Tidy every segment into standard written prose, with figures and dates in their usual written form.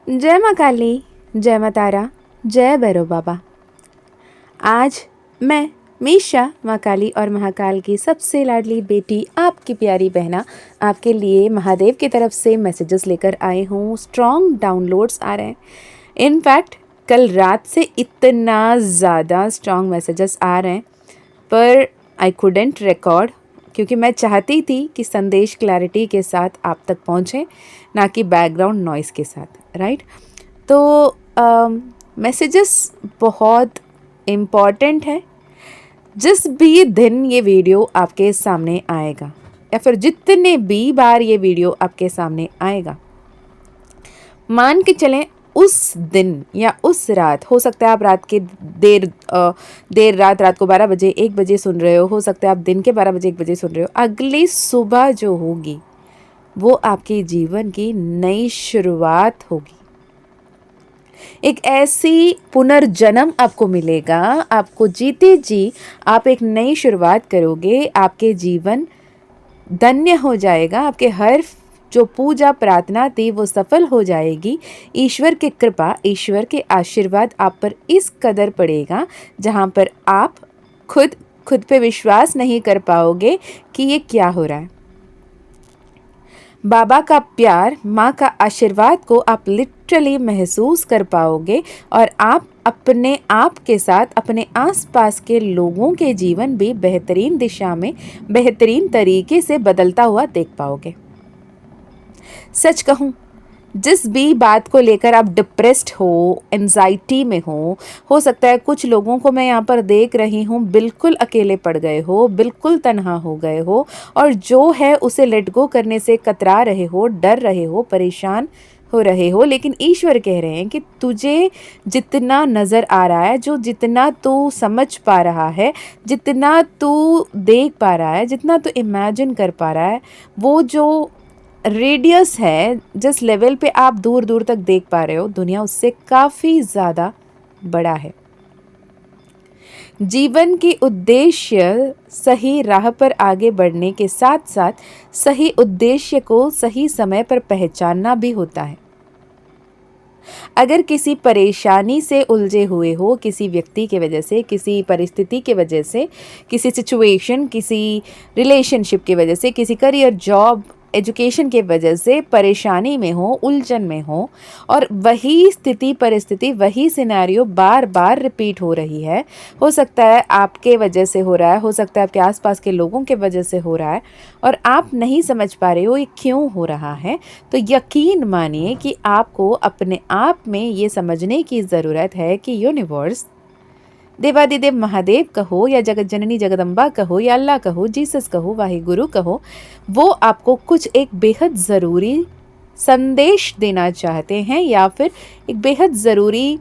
जय माँ काली, जय माँ तारा, जय भैरव बाबा। आज मैं मीशा माँ काली और महाकाल की सबसे लाडली बेटी आपकी प्यारी बहना आपके लिए महादेव की तरफ से मैसेजेस लेकर आए हूँ। स्ट्रॉन्ग डाउनलोड्स आ रहे हैं। इनफैक्ट कल रात से इतना ज़्यादा स्ट्रॉन्ग मैसेजेस आ रहे हैं पर आई कुडेंट रिकॉर्ड क्योंकि मैं चाहती थी कि संदेश क्लैरिटी के साथ आप तक पहुँचे, ना कि बैकग्राउंड नॉइज़ के साथ, राइट। तो मैसेजेस बहुत इम्पॉर्टेंट है। जिस भी दिन ये वीडियो आपके सामने आएगा या फिर जितने भी बार ये वीडियो आपके सामने आएगा, मान के चलें उस दिन या उस रात, हो सकता है आप रात के देर रात को 12 बजे 1 बजे सुन रहे हो सकता है आप दिन के 12 बजे 1 बजे सुन रहे हो, अगली सुबह जो होगी वो आपके जीवन की नई शुरुआत होगी। एक ऐसी पुनर्जन्म आपको मिलेगा, आपको जीते जी आप एक नई शुरुआत करोगे, आपके जीवन धन्य हो जाएगा, आपके हर जो पूजा प्रार्थना थी वो सफल हो जाएगी। ईश्वर की कृपा, ईश्वर के आशीर्वाद आप पर इस कदर पड़ेगा जहाँ पर आप खुद पे विश्वास नहीं कर पाओगे कि ये क्या हो रहा है। बाबा का प्यार, माँ का आशीर्वाद को आप लिटरली महसूस कर पाओगे और आप अपने आप के साथ अपने आसपास के लोगों के जीवन भी बेहतरीन दिशा में बेहतरीन तरीके से बदलता हुआ देख पाओगे। सच कहूँ, जिस भी बात को लेकर आप डिप्रेस्ड हो, एंजाइटी में हो सकता है कुछ लोगों को मैं यहाँ पर देख रही हूँ बिल्कुल अकेले पड़ गए हो, बिल्कुल तन्हा हो गए हो और जो है उसे लेट गो करने से कतरा रहे हो, डर रहे हो, परेशान हो रहे हो। लेकिन ईश्वर कह रहे हैं कि तुझे जितना नज़र आ रहा है, जो जितना तू समझ पा रहा है, जितना तू देख पा रहा है, जितना तू इमेजिन कर पा रहा है, वो जो रेडियस है, जिस लेवल पे आप दूर दूर तक देख पा रहे हो, दुनिया उससे काफ़ी ज़्यादा बड़ा है। जीवन के उद्देश्य सही राह पर आगे बढ़ने के साथ साथ सही उद्देश्य को सही समय पर पहचानना भी होता है। अगर किसी परेशानी से उलझे हुए हो, किसी व्यक्ति की वजह से, किसी परिस्थिति की वजह से, किसी सिचुएशन, किसी रिलेशनशिप की वजह से, किसी करियर, जॉब, एजुकेशन के वजह से परेशानी में हो, उलझन में हो और वही स्थिति परिस्थिति वही सिनेरियो बार बार रिपीट हो रही है, हो सकता है आपके वजह से हो रहा है, हो सकता है आपके आसपास के लोगों के वजह से हो रहा है और आप नहीं समझ पा रहे हो ये क्यों हो रहा है, तो यकीन मानिए कि आपको अपने आप में ये समझने की ज़रूरत है कि यूनिवर्स, देवादिदेव महादेव कहो या जगत जननी जगदम्बा कहो या अल्लाह कहो, जीसस कहो, वाहिगुरु कहो, वो आपको कुछ एक बेहद ज़रूरी संदेश देना चाहते हैं या फिर एक बेहद ज़रूरी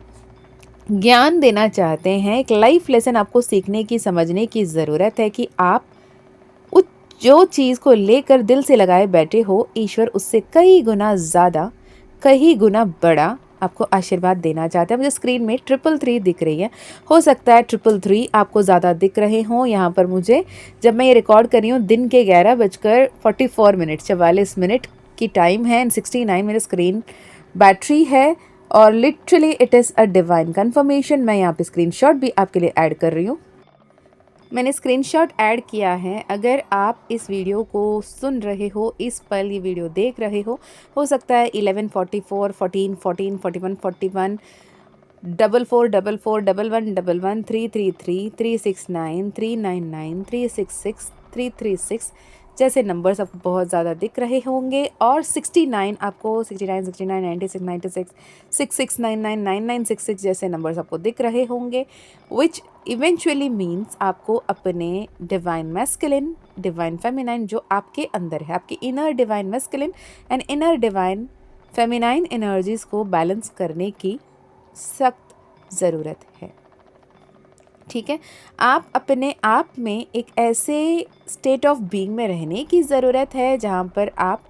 ज्ञान देना चाहते हैं। एक लाइफ लेसन आपको सीखने की, समझने की ज़रूरत है कि आप उस जो चीज़ को लेकर दिल से लगाए बैठे हो, ईश्वर उससे कई गुना ज़्यादा, कई गुना बड़ा आपको आशीर्वाद देना चाहते हैं। मुझे स्क्रीन में 333 दिख रही है, हो सकता है 333 आपको ज़्यादा दिख रहे हों। यहाँ पर मुझे, जब मैं ये रिकॉर्ड कर रही हूँ, दिन के 11:44 44 की टाइम है एंड 69 मेरी स्क्रीन बैटरी है और literally it is a divine confirmation. मैं यहाँ पे स्क्रीनशॉट भी आपके लिए ऐड कर रही हूँ। मैंने स्क्रीनशॉट ऐड किया है। अगर आप इस वीडियो को सुन रहे हो, इस पल ये वीडियो देख रहे हो सकता है 11:44, 14, 14, 41, 41, 44, 44, 11, 11, 333, 369, 399, 366, 336 जैसे नंबर्स आपको बहुत ज़्यादा दिख रहे होंगे और 69 आपको 69, 69, 96, 96, 6699, 9966 जैसे नंबर्स आपको दिख रहे होंगे, विच इवेंचुअली मीन्स आपको अपने डिवाइन मैस्कुलिन, डिवाइन फेमिनाइन जो आपके अंदर है, आपकी inner divine masculine and inner divine feminine energies को बैलेंस करने की सख्त ज़रूरत है। ठीक है, आप अपने आप में एक ऐसे स्टेट ऑफ बीइंग में रहने की ज़रूरत है जहाँ पर आप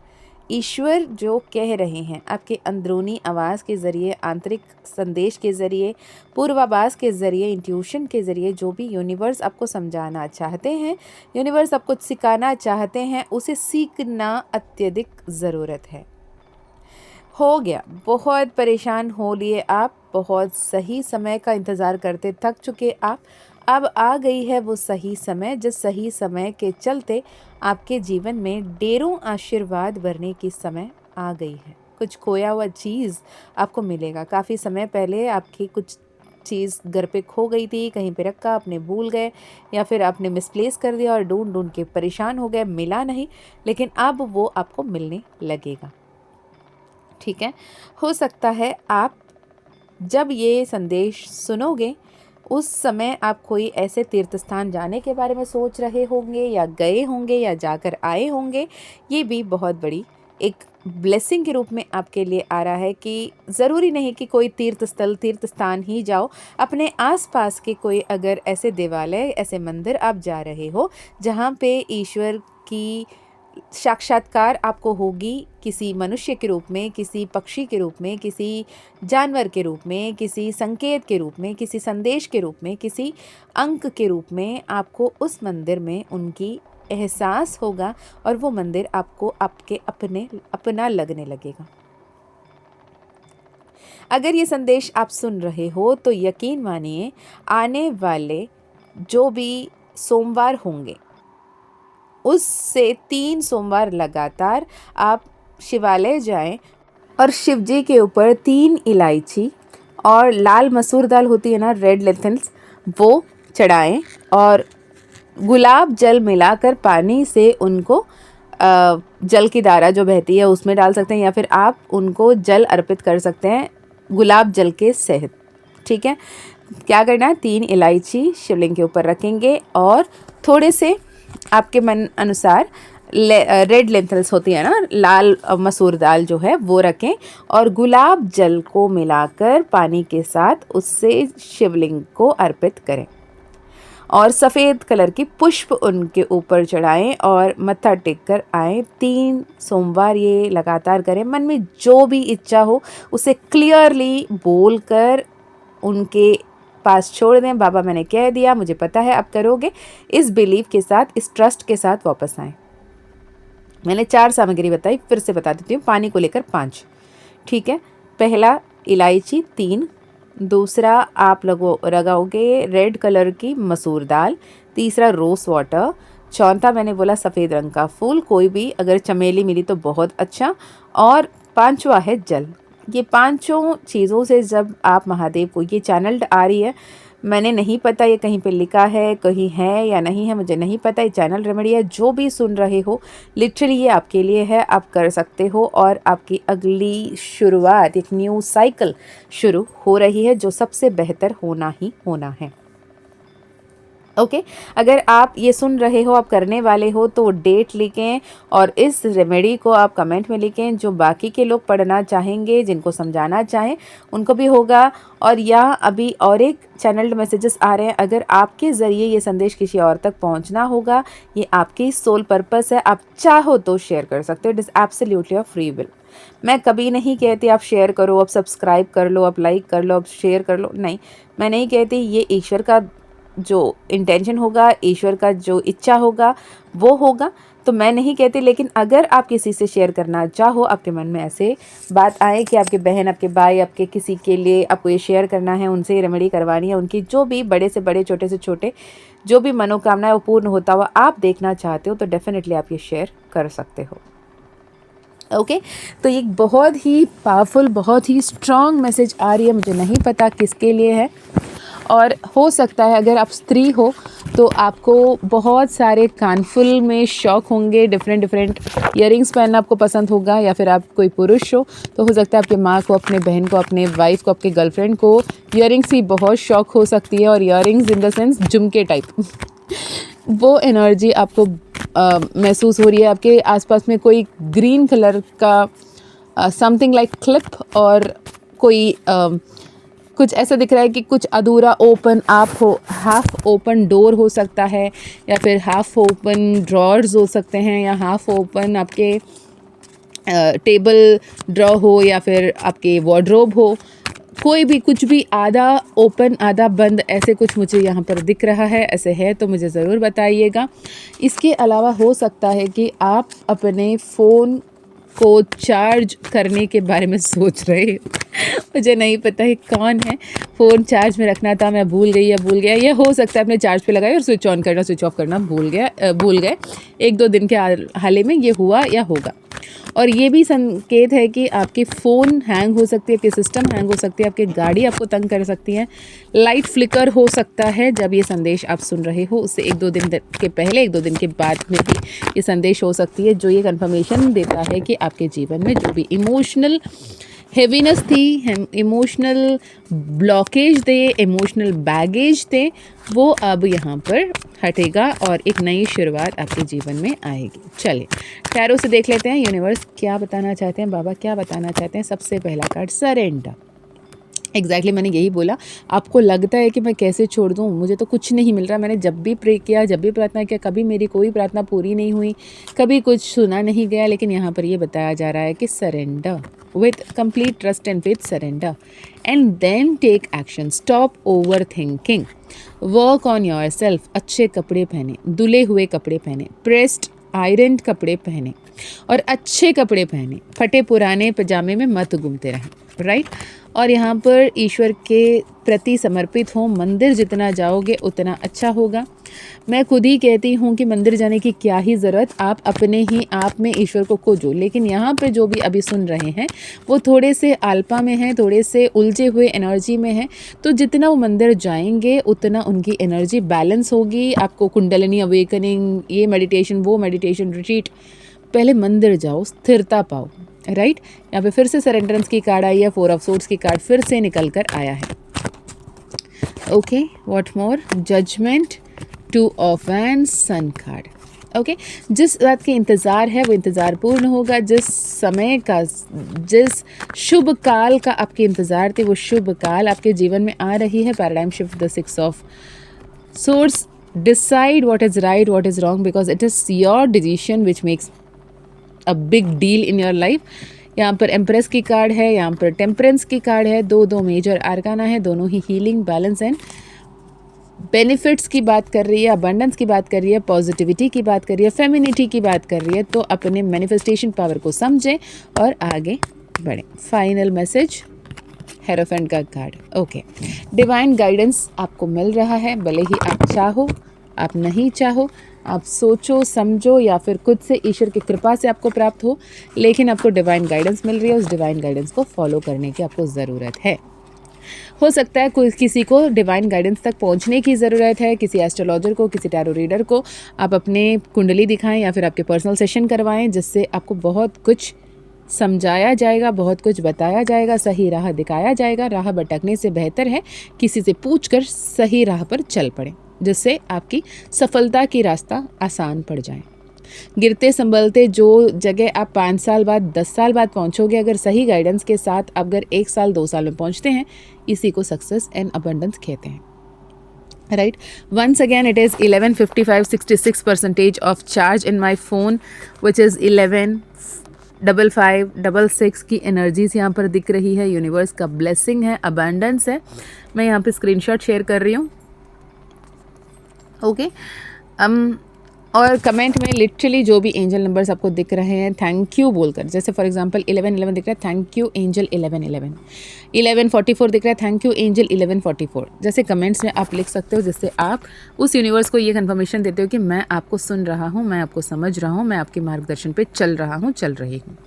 ईश्वर जो कह रहे हैं आपके अंदरूनी आवाज़ के ज़रिए, आंतरिक संदेश के ज़रिए, पूर्वाभास के ज़रिए, इंट्यूशन के ज़रिए, जो भी यूनिवर्स आपको समझाना चाहते हैं, यूनिवर्स आपको सिखाना चाहते हैं, उसे सीखना अत्यधिक ज़रूरत है। हो गया, बहुत परेशान हो लिए आप, बहुत सही समय का इंतज़ार करते थक चुके आप। अब आ गई है वो सही समय, जिस सही समय के चलते आपके जीवन में ढेरों आशीर्वाद भरने की समय आ गई है। कुछ खोया हुआ चीज़ आपको मिलेगा। काफ़ी समय पहले आपकी कुछ चीज़ घर पे खो गई थी, कहीं पे रखा, आपने भूल गए या फिर आपने मिसप्लेस कर दिया और ढूँढ-ढूँढ के परेशान हो गए, मिला नहीं, लेकिन अब वो आपको मिलने लगेगा। ठीक है? हो सकता है आप जब ये संदेश सुनोगे, उस समय आप कोई ऐसे तीर्थ स्थान जाने के बारे में सोच रहे होंगे या गए होंगे या जाकर आए होंगे। ये भी बहुत बड़ी एक ब्लेसिंग के रूप में आपके लिए आ रहा है कि ज़रूरी नहीं कि कोई तीर्थ स्थल, तीर्थ स्थान ही जाओ। अपने आस-पास के कोई अगर ऐसे देवालय, ऐसे मंदिर आप जा रहे हो, जहाँ पे ईश्वर की साक्षात्कार आपको होगी, किसी मनुष्य के रूप में, किसी पक्षी के रूप में, किसी जानवर के रूप में, किसी संकेत के रूप में, किसी संदेश के रूप में, किसी अंक के रूप में आपको उस मंदिर में उनकी एहसास होगा और वो मंदिर आपको आपके अपना लगने लगेगा। अगर ये संदेश आप सुन रहे हो तो यकीन मानिए, आने वाले जो भी सोमवार होंगे, उससे 3 सोमवार लगातार आप शिवालय जाएं और शिव जी के ऊपर 3 इलायची और लाल मसूर दाल होती है ना, रेड लेंटिल्स, वो चढ़ाएं और गुलाब जल मिलाकर पानी से उनको जल की धारा जो बहती है उसमें डाल सकते हैं या फिर आप उनको जल अर्पित कर सकते हैं गुलाब जल के सहित। ठीक है? क्या करना है, 3 इलायची शिवलिंग के ऊपर रखेंगे और थोड़े से आपके मन अनुसार रेड लेंटिल्स होती है ना, लाल मसूर दाल जो है वो रखें और गुलाब जल को मिलाकर पानी के साथ उससे शिवलिंग को अर्पित करें और सफ़ेद कलर की पुष्प उनके ऊपर चढ़ाएं और मत्था टेक कर आएँ। 3 सोमवार ये लगातार करें। मन में जो भी इच्छा हो उसे क्लियरली बोलकर उनके पास छोड़ दें, बाबा मैंने कह दिया, मुझे पता है आप करोगे। इस बिलीव के साथ, इस ट्रस्ट के साथ वापस आएँ। मैंने 4 सामग्री बताई, फिर से बता देती हूँ। पानी को लेकर 5, ठीक है? पहला इलायची 3, दूसरा आप लगाओगे रेड कलर की मसूर दाल, तीसरा रोज़ वाटर, चौथा मैंने बोला सफ़ेद रंग का फूल, कोई भी अगर चमेली मिली तो बहुत अच्छा, और 5वां है जल। ये पांचों चीज़ों से जब आप महादेव को, ये चैनल्ड आ रही है, मैंने नहीं पता ये कहीं पे लिखा है, कहीं है या नहीं है, मुझे नहीं पता। ये चैनल रेमेडी है, जो भी सुन रहे हो लिटरली ये आपके लिए है, आप कर सकते हो और आपकी अगली शुरुआत, एक न्यू साइकिल शुरू हो रही है जो सबसे बेहतर होना ही होना है। ओके अगर आप ये सुन रहे हो, आप करने वाले हो, तो डेट लिखें और इस रेमेडी को आप कमेंट में लिखें। जो बाकी के लोग पढ़ना चाहेंगे, जिनको समझाना चाहें, उनको भी होगा। और यहाँ अभी और एक चैनल्ड मैसेजेस आ रहे हैं, अगर आपके ज़रिए ये संदेश किसी और तक पहुँचना होगा, ये आपकी सोल पर्पस है, आप चाहो तो शेयर कर सकते हो। It is absolutely your free will. मैं कभी नहीं कहती आप शेयर करो, आप सब्सक्राइब कर लो, आप लाइक कर लो, आप शेयर कर लो, नहीं, मैं नहीं कहती। ये ईश्वर का जो इंटेंशन होगा, ईश्वर का जो इच्छा होगा वो होगा, तो मैं नहीं कहती। लेकिन अगर आप किसी से शेयर करना चाहो, आपके मन में ऐसे बात आए कि आपके बहन, आपके भाई, आपके किसी के लिए आपको ये शेयर करना है, उनसे रेमेडी करवानी है, उनकी जो भी बड़े से बड़े, छोटे से छोटे जो भी मनोकामना है वो पूर्ण होता हुआ आप देखना चाहते हो, तो डेफिनेटली आप ये शेयर कर सकते हो। ओके तो ये बहुत ही पावरफुल, बहुत ही स्ट्रॉन्ग मैसेज आ रही है, मुझे नहीं पता किसके लिए है। और हो सकता है अगर आप स्त्री हो तो आपको बहुत सारे कानफुल में शौक होंगे, डिफरेंट डिफरेंट ईयरिंग्स पहनना आपको पसंद होगा, या फिर आप कोई पुरुष हो तो हो सकता है आपके माँ को, अपने बहन को, अपने वाइफ को, आपके गर्लफ्रेंड को ईयरिंग्स की बहुत शौक हो सकती है। और ईयरिंग्स इन द सेंस झुमके टाइप वो एनर्जी आपको महसूस हो रही है। आपके आसपास में कोई ग्रीन कलर का समथिंग लाइक क्लिप और कोई कुछ ऐसा दिख रहा है कि कुछ अधूरा ओपन आप हो, हाफ ओपन डोर हो सकता है, या फिर हाफ ओपन ड्रॉर्स हो सकते हैं, या हाफ ओपन आपके टेबल ड्रॉ हो, या फिर आपके वार्डरोब हो, कोई भी कुछ भी आधा ओपन आधा बंद, ऐसे कुछ मुझे यहाँ पर दिख रहा है। ऐसे है तो मुझे ज़रूर बताइएगा। इसके अलावा हो सकता है कि आप अपने फ़ोन को चार्ज करने के बारे में सोच रहे हो। मुझे नहीं पता है कौन है। फ़ोन चार्ज में रखना था, मैं भूल गई या भूल गया, या हो सकता है अपने चार्ज पे लगाया और स्विच ऑन करना स्विच ऑफ करना भूल गए। 1-2 दिन के हाल में ये हुआ या होगा। और ये भी संकेत है कि आपकी फ़ोन हैंग हो सकती है, आपकी सिस्टम हैंग हो सकती है, आपकी गाड़ी आपको तंग कर सकती है, लाइट फ्लिकर हो सकता है। जब ये संदेश आप सुन रहे हो उससे 1-2 दिन के पहले, 1-2 दिन के बाद में भी ये संदेश हो सकती है, जो ये कन्फर्मेशन देता है कि आपके जीवन में जो भी इमोशनल हेवीनेस थी, इमोशनल ब्लॉकेज थे, इमोशनल बैगेज थे, वो अब यहाँ पर हटेगा और एक नई शुरुआत आपके जीवन में आएगी। चलिए टैरो से देख लेते हैं यूनिवर्स क्या बताना चाहते हैं, बाबा क्या बताना चाहते हैं। सबसे पहला कार्ड सरेंडर। एग्जैक्टली मैंने यही बोला। आपको लगता है कि मैं कैसे छोड़ दूँ, मुझे तो कुछ नहीं मिल रहा, मैंने जब भी प्रे किया, जब भी प्रार्थना किया, कभी मेरी कोई प्रार्थना पूरी नहीं हुई, कभी कुछ सुना नहीं गया। लेकिन यहाँ पर ये बताया जा रहा है कि surrender with complete trust and faith, surrender and then take action, stop overthinking, work on yourself. अच्छे कपड़े पहने, धुले हुए कपड़े पहने, प्रेस्ड आयरन कपड़े पहने और अच्छे कपड़े पहने, फटे पुराने पजामे में मत घूमते रहें, राइट। और यहाँ पर ईश्वर के प्रति समर्पित हों, मंदिर जितना जाओगे उतना अच्छा होगा। मैं खुद ही कहती हूँ कि मंदिर जाने की क्या ही ज़रूरत, आप अपने ही आप में ईश्वर को खोजो। लेकिन यहाँ पे जो भी अभी सुन रहे हैं वो थोड़े से आल्पा में हैं, थोड़े से उलझे हुए एनर्जी में हैं, तो जितना वो मंदिर जाएंगे उतना उनकी एनर्जी बैलेंस होगी। आपको कुंडलिनी अवेकनिंग, ये मेडिटेशन, वो मेडिटेशन, रिट्रीट, पहले मंदिर जाओ, स्थिरता पाओ, राइट। यहाँ पे फिर से सरेंडरेंस की कार्ड आई है, 4 ऑफ सोर्ड्स की कार्ड फिर से निकल कर आया है। Okay, what more, judgement, 2 of wands, sun card. Okay, जिस बात के इंतज़ार है वो इंतज़ार पूर्ण होगा। जिस समय का, जिस शुभ काल का आपके इंतज़ार थे वो शुभ काल आपके जीवन में आ रही है। Paradigm shift, the 6 of swords. Decide what is right, what is wrong, because it is your decision which makes a big deal in your life. यहाँ पर एम्प्रेस की कार्ड है, यहाँ पर टेम्परेंस की कार्ड है। दो मेजर आर्काना है, दोनों ही हीलिंग, बैलेंस एंड बेनिफिट्स की बात कर रही है, अबंडेंस की बात कर रही है, पॉजिटिविटी की बात कर रही है, फेमिनिटी की बात कर रही है। तो अपने मैनिफेस्टेशन पावर को समझें और आगे बढ़ें। फाइनल मैसेज, हेरोफेंट का कार्ड। ओके, डिवाइन गाइडेंस आपको मिल रहा है, भले ही आप चाहो, आप नहीं चाहो, आप सोचो समझो या फिर खुद से ईश्वर की कृपा से आपको प्राप्त हो, लेकिन आपको डिवाइन गाइडेंस मिल रही है। उस डिवाइन गाइडेंस को फॉलो करने की आपको ज़रूरत है। हो सकता है कोई किसी को डिवाइन गाइडेंस तक पहुंचने की ज़रूरत है, किसी एस्ट्रोलॉजर को, किसी टैरो रीडर को आप अपने कुंडली दिखाएं या फिर आपके पर्सनल सेशन करवाएं, जिससे आपको बहुत कुछ समझाया जाएगा, बहुत कुछ बताया जाएगा, सही राह दिखाया जाएगा। राह भटकने से बेहतर है किसी से पूछकर सही राह पर चल पड़े, जिससे आपकी सफलता की रास्ता आसान पड़ जाए। गिरते संभलते जो जगह आप 5 साल बाद, 10 साल बाद पहुंचोगे, अगर सही गाइडेंस के साथ अगर 1 साल 2 साल में पहुंचते हैं, इसी को सक्सेस एंड अबंडेंस कहते हैं, right. Once again it is 11:55, 66% of charge in my phone which is 11:55:66 की एनर्जीज यहाँ पर दिख रही है। यूनिवर्स का ब्लेसिंग है, अबंडेंस है। मैं यहाँ पे स्क्रीनशॉट शेयर कर रही हूँ। ओके, और कमेंट में लिटरली जो भी एंजल नंबर्स आपको दिख रहे हैं थैंक यू बोलकर, जैसे फॉर एग्जांपल 1111 दिख रहा है, थैंक यू एंजल 1111। 1144 दिख रहा है, थैंक यू एंजल 1144। जैसे कमेंट्स में आप लिख सकते हो, जिससे आप उस यूनिवर्स को ये कंफर्मेशन देते हो कि मैं आपको सुन रहा हूँ, मैं आपको समझ रहा हूँ, मैं आपके मार्गदर्शन पे चल रहा हूँ, चल रही हूँ।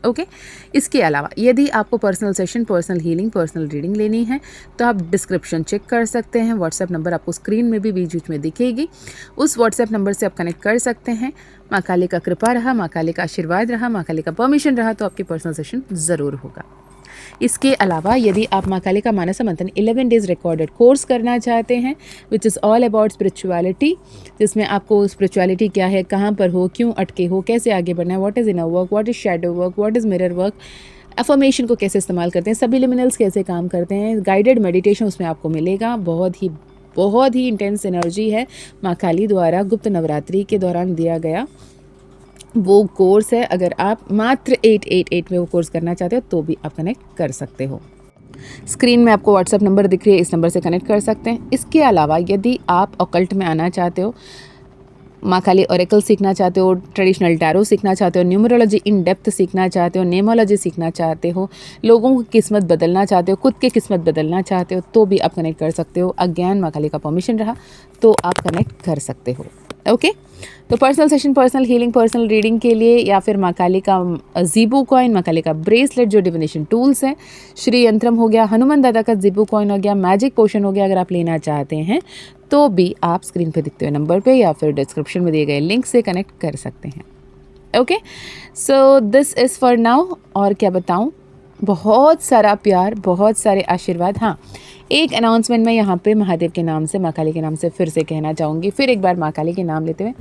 ओके, इसके अलावा यदि आपको personal session, personal healing, personal reading लेनी है तो आप डिस्क्रिप्शन चेक कर सकते हैं। व्हाट्सएप नंबर आपको स्क्रीन में भी बीच बीच में दिखेगी, उस व्हाट्सएप नंबर से आप कनेक्ट कर सकते हैं। माँ काली का कृपा रहा, माँ काली का आशीर्वाद रहा, माँ काली का परमिशन रहा तो आपकी पर्सनल सेशन ज़रूर होगा। इसके अलावा यदि आप माँ काली का मानस मंथन 11 डेज़ रिकॉर्डेड कोर्स करना चाहते हैं which is all about spirituality, जिसमें आपको स्पिरिचुअलिटी क्या है, कहाँ पर हो, क्यों अटके हो, कैसे आगे बढ़ना है, what is inner work, what is shadow work, what is mirror work, affirmation को कैसे इस्तेमाल करते हैं, सब्लिमिनल्स कैसे काम करते हैं, गाइडेड मेडिटेशन उसमें आपको मिलेगा। बहुत ही इंटेंस एनर्जी है माँ काली द्वारा गुप्त नवरात्रि के दौरान दिया गया वो कोर्स है। अगर आप मात्र 888 में वो कोर्स करना चाहते हो तो भी आप कनेक्ट कर सकते हो। स्क्रीन में आपको व्हाट्सएप नंबर दिख रही है, इस नंबर से कनेक्ट कर सकते हैं। इसके अलावा यदि आप ऑकल्ट में आना चाहते हो, माँ काली ओरेकल सीखना चाहते हो, ट्रेडिशनल टैरो सीखना चाहते हो, न्यूमरोलॉजी इन डेप्थ सीखना चाहते हो, नेमोलॉजी सीखना चाहते हो, लोगों की किस्मत बदलना चाहते हो, खुद की किस्मत बदलना चाहते हो, तो भी आप कनेक्ट कर सकते हो। अगेन माँ काली का परमिशन रहा तो आप कनेक्ट कर सकते हो। ओके तो personal session, personal healing, personal reading के लिए या फिर माँ काली का जीबू कॉइन, माँ काली का ब्रेसलेट जो डिविनेशन टूल्स हैं, श्री यंत्रम हो गया, हनुमान दादा का जीबू कॉइन हो गया, मैजिक पोशन हो गया, अगर आप लेना चाहते हैं तो भी आप स्क्रीन पे दिखते हुए नंबर पे या फिर डिस्क्रिप्शन में दिए गए लिंक से कनेक्ट कर सकते हैं। Okay so this is for now. और क्या बताऊँ, बहुत सारा प्यार, बहुत सारे आशीर्वाद। हाँ, एक अनाउंसमेंट मैं यहाँ पे महादेव के नाम से, माँ काली के नाम से फिर से कहना चाहूँगी। फिर एक बार माँ काली के नाम लेते हुए,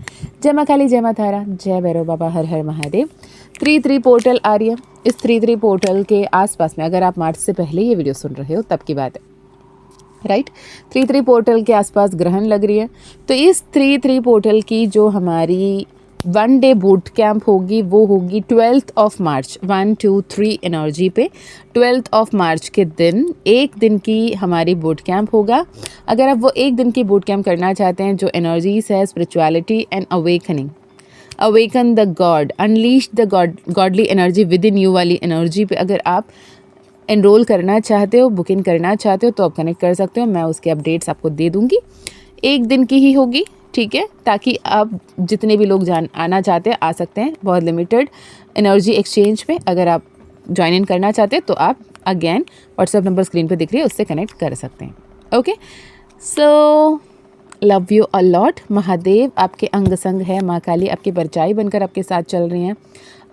जय माँ काली, जय माँ तारा, जय भैरव बाबा, हर हर महादेव। 3 पोर्टल आ रही है। इस 3 पोर्टल के आसपास में, अगर आप मार्च से पहले ये वीडियो सुन रहे हो तब की बात है, राइट। 3 पोर्टल के आसपास ग्रहण लग रही है। तो इस 3 पोर्टल की जो हमारी 1 डे बूट कैंप होगी वो होगी 12 मार्च, 1 2 3 एनर्जी पे 12 मार्च के दिन, एक दिन की हमारी बूट कैंप होगा। अगर आप वो एक दिन की बूट कैंप करना चाहते हैं, जो एनर्जीज है spirituality and awakening, awaken the God, unleash the godly energy with in you वाली एनर्जी पे अगर आप एनरोल करना चाहते हो, बुकिंग करना चाहते हो तो आप कनेक्ट कर सकते हो। मैं उसके अपडेट्स आपको दे दूँगी। एक दिन की ही होगी, ठीक है, ताकि आप जितने भी लोग आना चाहते हैं आ सकते हैं। बहुत लिमिटेड एनर्जी एक्सचेंज पे अगर आप ज्वाइन इन करना चाहते हैं तो आप अगेन व्हाट्सएप नंबर स्क्रीन पे दिख रही है, उससे कनेक्ट कर सकते हैं। Okay so love you a lot. Mahadev आपके अंग संग है, माँ काली आपकी परछाई बनकर आपके साथ चल रही हैं।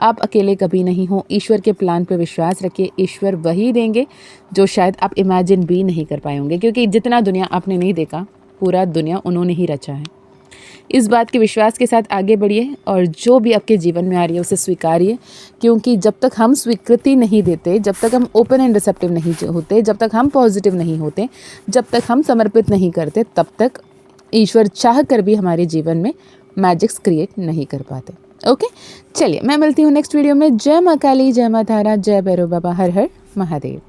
आप अकेले कभी नहीं हो। ईश्वर के प्लान पे विश्वास रखिए, ईश्वर वही देंगे जो शायद आप इमेजिन भी नहीं कर पाए होंगे, क्योंकि जितना दुनिया आपने नहीं देखा, पूरा दुनिया उन्होंने ही रचा है। इस बात के विश्वास के साथ आगे बढ़िए और जो भी आपके जीवन में आ रही है उसे स्वीकारिए, क्योंकि जब तक हम स्वीकृति नहीं देते, जब तक हम ओपन एंड रिसेप्टिव नहीं होते, जब तक हम पॉजिटिव नहीं होते, जब तक हम समर्पित नहीं करते, तब तक ईश्वर चाह कर भी हमारे जीवन में मैजिक्स क्रिएट नहीं कर पाते। ओके चलिए, मैं मिलती हूँ नेक्स्ट वीडियो में। जय माँ काली, जय माँ तारा, जय भैरव बाबा, हर हर महादेव।